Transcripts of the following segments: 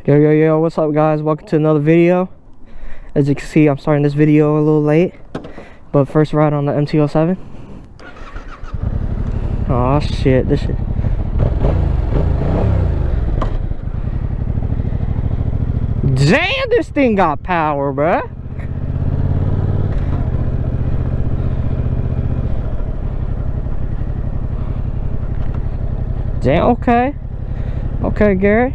Yo, what's up guys? Welcome to another video. As you can see, I'm starting this video a little late, but first ride on the MT07. Oh shit, this shit. Damn, this thing got power, bruh. Damn, okay. Okay, Garrett.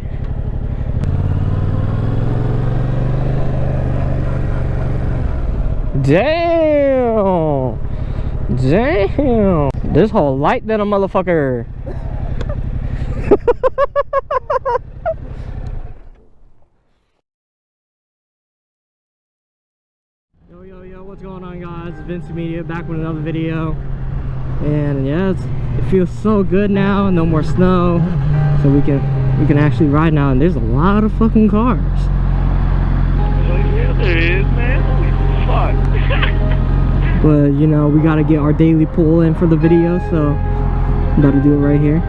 Damn. Damn. This whole light than a motherfucker. Yo, what's going on guys? It's Vince Media back with another video. And yeah, it feels so good now, no more snow. So we can actually ride now, and there's a lot of fucking cars. Yeah, there is, man. Holy fuck. But you know, we gotta get our daily pull in for the video, so I'm about to do it right here.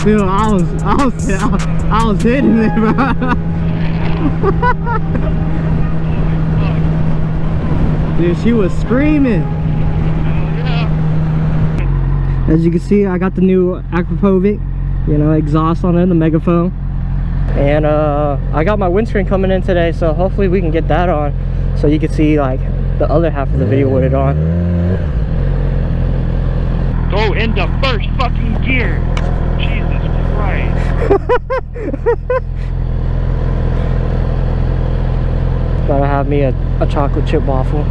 Dude, I was hitting it, bro. Dude, she was screaming. As you can see, I got the new akrapovic, you know, exhaust on it, the megaphone. And I got my windscreen coming in today, so hopefully we can get that on, so you can see like the other half of the video with it on. Go into first fucking gear. Jesus Christ. Gotta have me a chocolate chip waffle.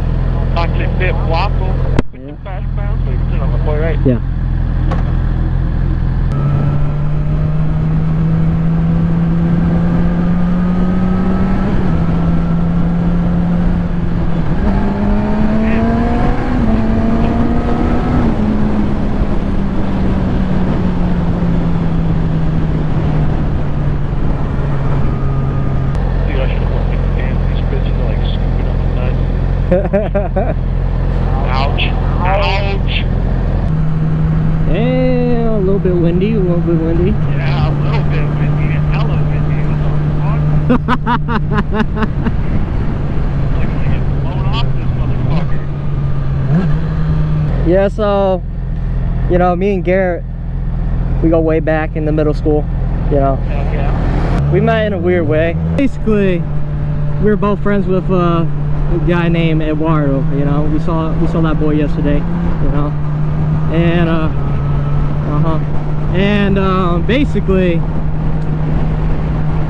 Chocolate chip waffle. With the fast bounce. So you can sit on the boy, right? Yeah. Ouch. Ouch. Yeah, a little bit windy, Yeah, a little bit windy. Hella windy. What the fuck? Like I'm gonna get blown off this motherfucker. Yeah, so, you know, me and Garrett, we go way back in the middle school, you know. Hell yeah. We met in a weird way. Basically, we were both friends with a guy named Eduardo, you know. We saw that boy yesterday, you know. And basically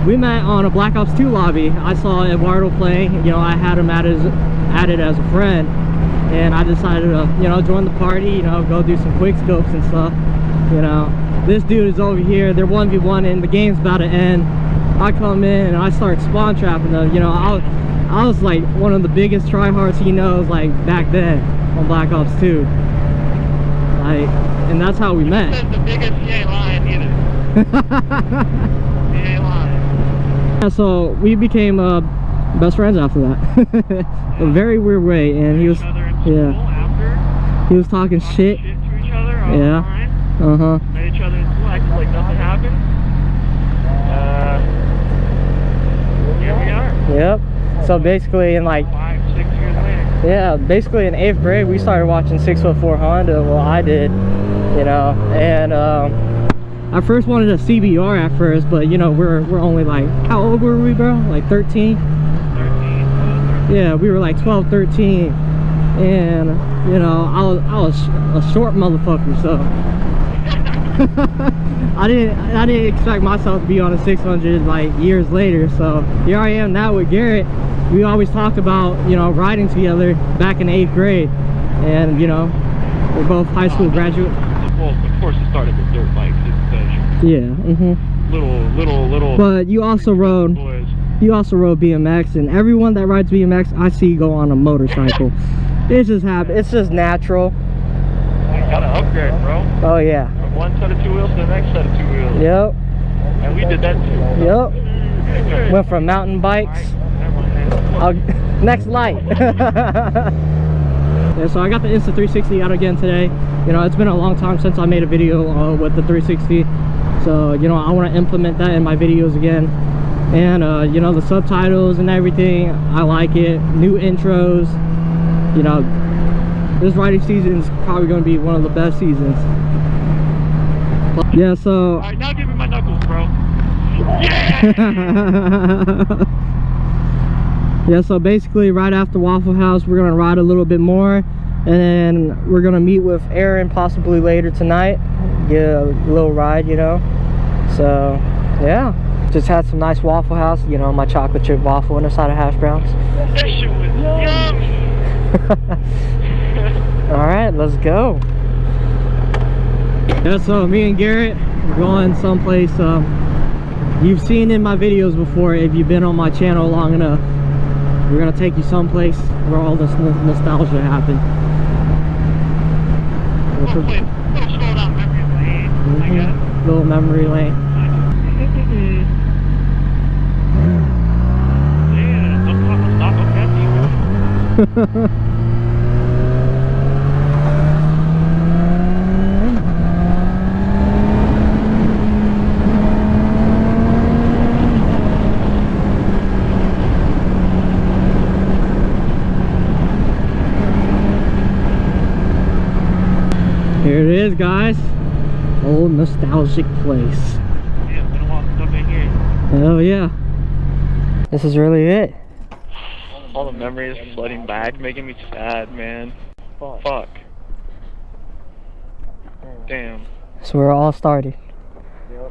we met on a Black Ops 2 lobby. I saw Eduardo playing, you know. I had him added as a friend, and I decided to, you know, join the party, you know, go do some quick scopes and stuff, you know. This dude is over here, they're 1v1 and the game's about to end. I come in and I start spawn trapping them, you know. I was like one of the biggest tryhards he knows, like back then on Black Ops 2. Like, and that's how we met. The biggest, he ain't lying either. He ain't lying. Yeah, so we became best friends after that. A very weird way, and he was, yeah, he was talking shit. To each other all the time. Met each other in school, acting like nothing happened. Here we are. Yep. So basically in like 5-6 years later. Yeah, basically in 8th grade we started watching 6'4" Honda. Well, I did, you know. And I first wanted a CBR at first, but you know, we're only like, how old were we, bro? Like 13? 13. Yeah, we were like 12, 13. And you know, I was a short motherfucker, so I didn't expect myself to be on a 600 like years later. So here I am now with Garrett. We always talked about, you know, riding together back in 8th grade, and you know, we're both high school graduates. Well, of course it started with dirt bikes. It's Yeah. little. But you also rode. Boys. you also rode BMX, and everyone that rides BMX, I see go on a motorcycle. It just happens. It's just natural. You gotta upgrade, bro. Oh yeah. From one set of 2 wheels to the next set of 2 wheels. Yep. And we did that too. Yep. Went from mountain bikes. Next light. Yeah, so I got the Insta360 out again today. You know, it's been a long time since I made a video with the 360. So, you know, I want to implement that in my videos again. And, you know, the subtitles and everything, I like it. New intros. You know, this riding season is probably going to be one of the best seasons. Yeah, so... Alright, now give me my knuckles, bro. Yeah! Yeah, so basically right after Waffle House, we're gonna ride a little bit more, and then we're gonna meet with Aaron possibly later tonight, get a little ride, you know. So yeah, just had some nice Waffle House, you know, my chocolate chip waffle and a side of hash browns. That shit was yummy. All right, let's go. Yeah, so me and Garrett are going someplace you've seen in my videos before if you've been on my channel long enough. We're gonna take you someplace where all this nostalgia happened. Little slow down memory lane, I guess. Little memory lane. Yeah, don't stop up that. Here it is, guys. Old nostalgic place. Yeah, been a while since I've been here. Oh yeah. This is really it. All the memories flooding back, making me sad, man. Fuck. Damn. So we're all started.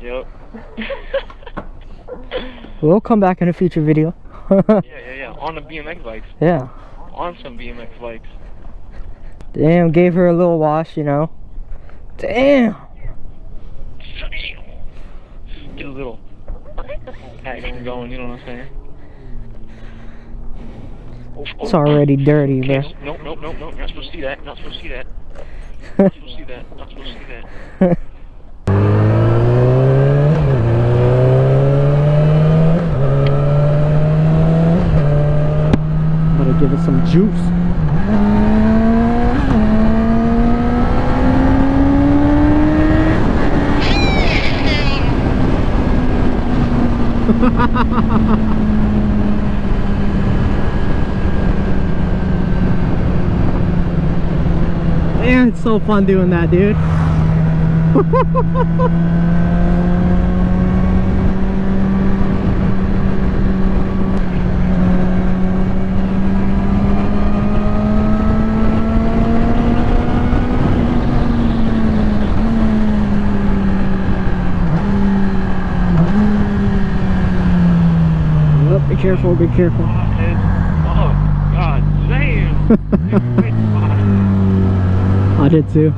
Yep. We'll come back in a future video. Yeah. On the BMX bikes. Yeah. On some BMX bikes. Damn, gave her a little wash, you know. Damn. Get a little action going, you know what I'm saying? It's already dirty, bro. Nope. You're not supposed to see that. Not supposed to see that. Not supposed to see that. Not supposed to see that. Gotta give it some juice. Man, it's so fun doing that, dude. Be careful, be careful. Oh, God damn. I did too.